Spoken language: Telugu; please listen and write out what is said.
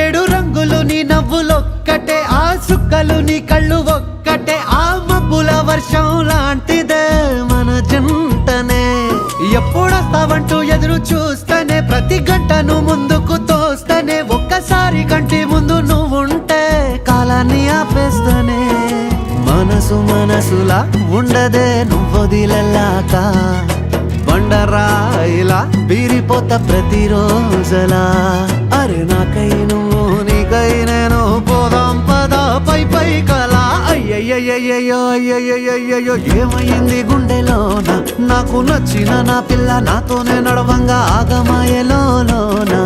ఏడు రంగులు నీ నవ్వులొక్కటే, ఆ సుక్కలు నీ కళ్ళు ఒక్కటే, ఆ మబ్బుల వర్షం లాంటిదే మన జంటనే. ఎప్పుడొస్తావంటూ ఎదురు చూస్తేనే, ప్రతి గంటను ముందుకు తోస్తేనే, ఒక్కసారి కంటి ముందు నువ్వుంటే కాలాన్ని ఆపేస్తేనే. మనసులా ఉండదే నువ్వొదిలెళ్ళాక, బండరాయిలా బీరిపోత ప్రతిరోజలా. అరే నాకై నువ్వు నీకై నేను, పోదాం పద పై పై కలా. అయ్యయ్యయ్యో అయ్యయ్యయ్యో ఏమైంది గుండెలోన, నాకు నచ్చిన నా పిల్ల నాతోనే నడవంగా ఆగమాయలోనా.